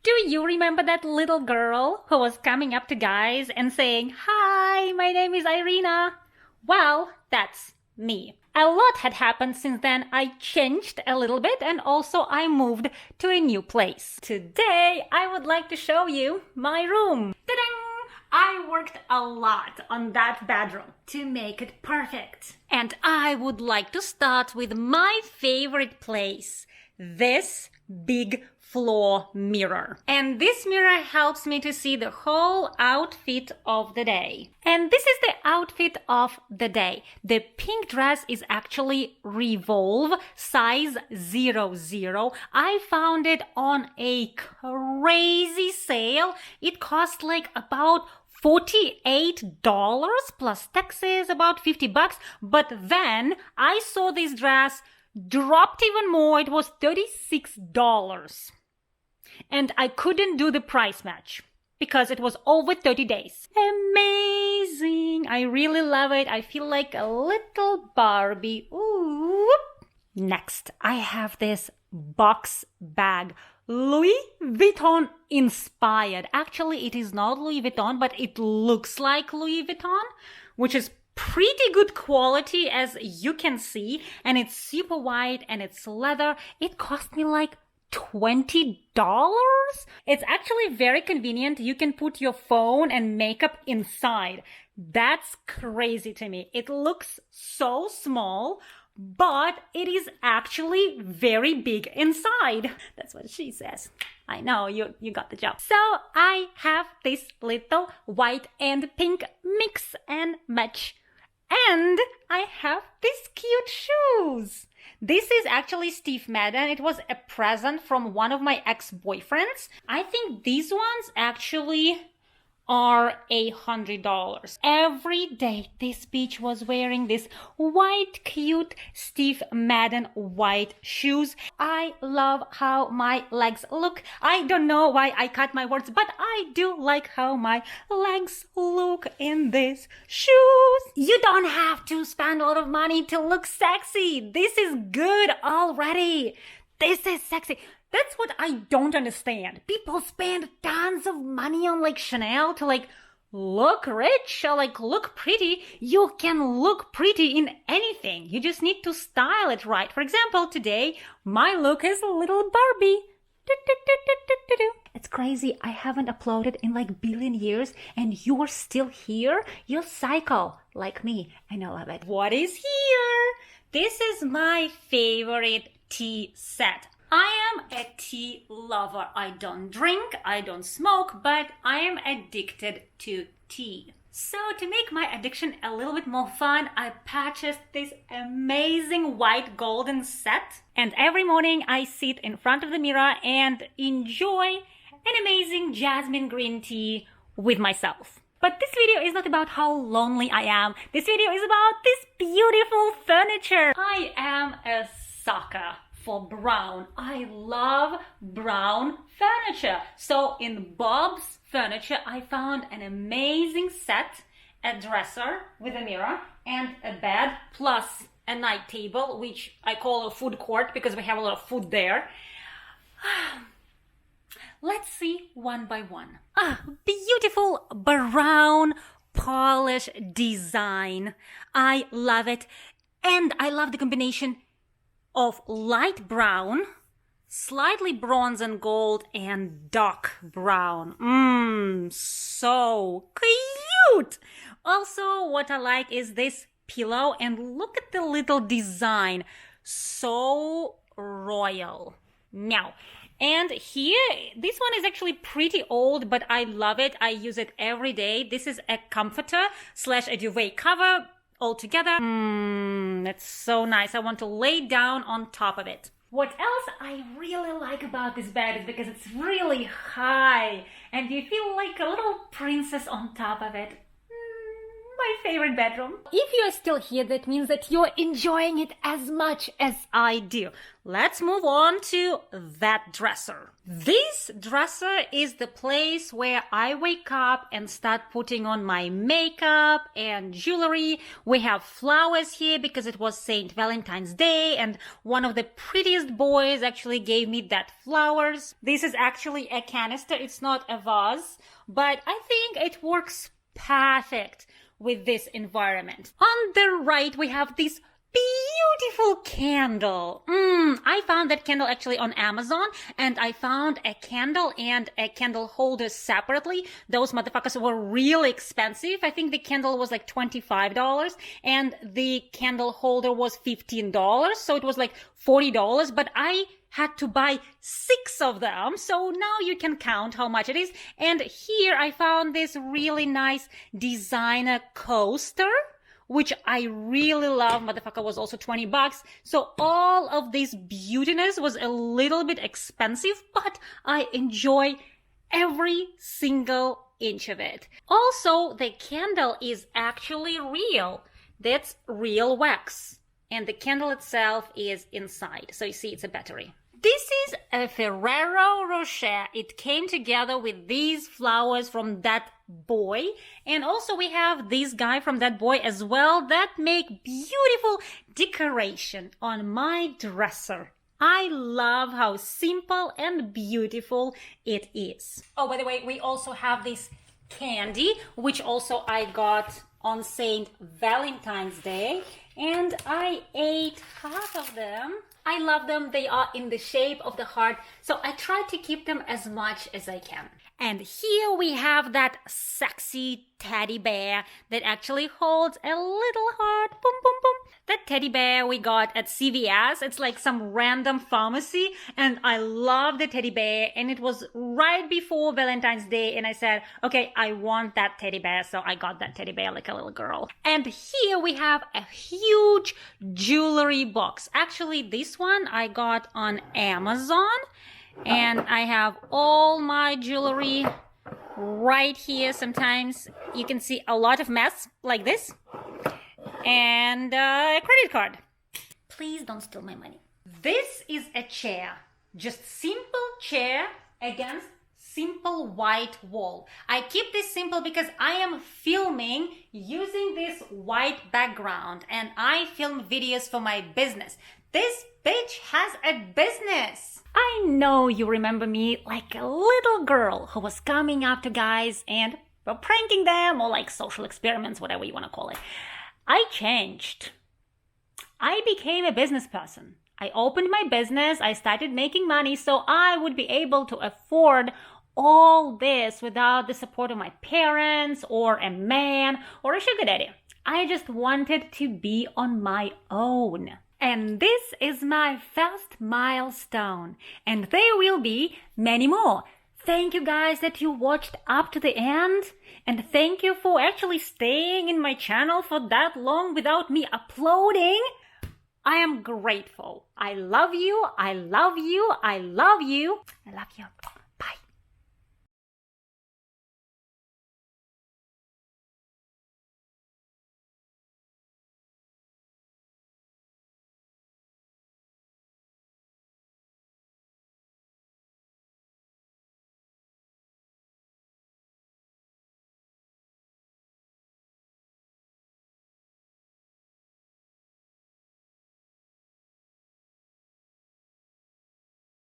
Do you remember that little girl who was coming up to guys and saying, "Hi, my name is Irina"? Well, that's me. A lot had happened since then. I changed a little bit and also I moved to a new place. Today, I would like to show you my room. Ta-dang! I worked a lot on that bedroom to make it perfect. And I would like to start with my favorite place, this big floor mirror. And this mirror helps me to see the whole outfit of the day. And this is the outfit of the day. The pink dress is actually Revolve, size 00. I found it on a crazy sale. It cost like about $48 plus taxes, about $50. But then I saw this dress dropped even more. It was $36. And I couldn't do the price match because it was over 30 days. Amazing! I really love it. I feel like a little Barbie. Ooh. Next, I have this box bag. Louis Vuitton inspired. Actually, it is not Louis Vuitton, but it looks like Louis Vuitton, which is pretty good quality as you can see. And it's super white and it's leather. It cost me like $20. It's actually very convenient. You can put your phone and makeup inside. That's crazy to me. It looks so small, but it is actually very big inside. That's what she says. I know, you got the job. So I have this little white and pink mix and match. And I have these cute shoes. This is actually Steve Madden. It was a present from one of my ex-boyfriends. I think these ones actually are $100. Every day this bitch was wearing this white, cute Steve Madden white shoes. I love how my legs look. I don't know why I cut my words, but I do like how my legs look in these shoes. You don't have to spend a lot of money to look sexy. This is good already. This is sexy. That's what I don't understand. People spend tons of money on like Chanel to like look rich or like look pretty. You can look pretty in anything. You just need to style it right. For example, today my look is a little Barbie. It's crazy. I haven't uploaded in like billion years and you're still here. You're psycho like me and I love it. What is here? This is my favorite tea set. I am a tea lover. I don't drink, I don't smoke, but I am addicted to tea. So to make my addiction a little bit more fun, I purchased this amazing white golden set. And every morning I sit in front of the mirror and enjoy an amazing jasmine green tea with myself. But this video is not about how lonely I am. This video is about this beautiful furniture. I am a sucker for brown. I love brown furniture. So in Bob's Furniture, I found an amazing set, a dresser with a mirror and a bed plus a night table, which I call a food court because we have a lot of food there. Let's see one by one. Beautiful brown polish design. I love it. And I love the combination of light brown, slightly bronze and gold, and dark brown. So cute! Also, what I like is this pillow, and look at the little design. So royal. Now, and here, this one is actually pretty old, but I love it. I use it every day. This is a comforter / a duvet cover. All together. That's so nice. I want to lay down on top of it. What else I really like about this bed is because it's really high and you feel like a little princess on top of it. My favorite bedroom. If you are still here, that means that you're enjoying it as much as I do. Let's move on to that dresser. This dresser is the place where I wake up and start putting on my makeup and jewelry. We have flowers here because it was St. Valentine's Day and one of the prettiest boys actually gave me that flowers. This is actually a canister. It's not a vase, but I think it works perfect with this environment. On the right, we have this beautiful candle. I found that candle actually on Amazon, and I found a candle and a candle holder separately. Those motherfuckers were really expensive. I think the candle was like $25 and the candle holder was $15. So it was like $40, but I had to buy 6 of them. So now you can count how much it is. And here I found this really nice designer coaster, which I really love. Motherfucker was also $20. So all of this beautiness was a little bit expensive, but I enjoy every single inch of it. Also, the candle is actually real. That's real wax. And the candle itself is inside. So you see it's a battery. This is a Ferrero Rocher. It came together with these flowers from that boy. And also we have this guy from that boy as well that make beautiful decoration on my dresser. I love how simple and beautiful it is. Oh, by the way, we also have this candy, which also I got on St. Valentine's Day. And I ate half of them. I love them. They are in the shape of the heart. So I try to keep them as much as I can. And here we have that sexy teddy bear that actually holds a little heart. Boom, boom, boom. That teddy bear we got at CVS. It's like some random pharmacy. And I love the teddy bear. And it was right before Valentine's Day. And I said, okay, I want that teddy bear. So I got that teddy bear like a little girl. And here we have a huge jewelry box. Actually, this one I got on Amazon. And I have all my jewelry right here. Sometimes you can see a lot of mess like this. And a credit card. Please don't steal my money. This is a chair. Just simple chair against simple white wall. I keep this simple because I am filming using this white background. And I film videos for my business. This bitch has a business. I know you remember me like a little girl who was coming up to guys and pranking them, or like social experiments, whatever you want to call it. I changed. I became a business person. I opened my business. I started making money so I would be able to afford all this without the support of my parents or a man or a sugar daddy. I just wanted to be on my own. And this is my first milestone. And there will be many more. Thank you guys that you watched up to the end. And thank you for actually staying in my channel for that long without me uploading. I am grateful. I love you. I love you. I love you. I love you.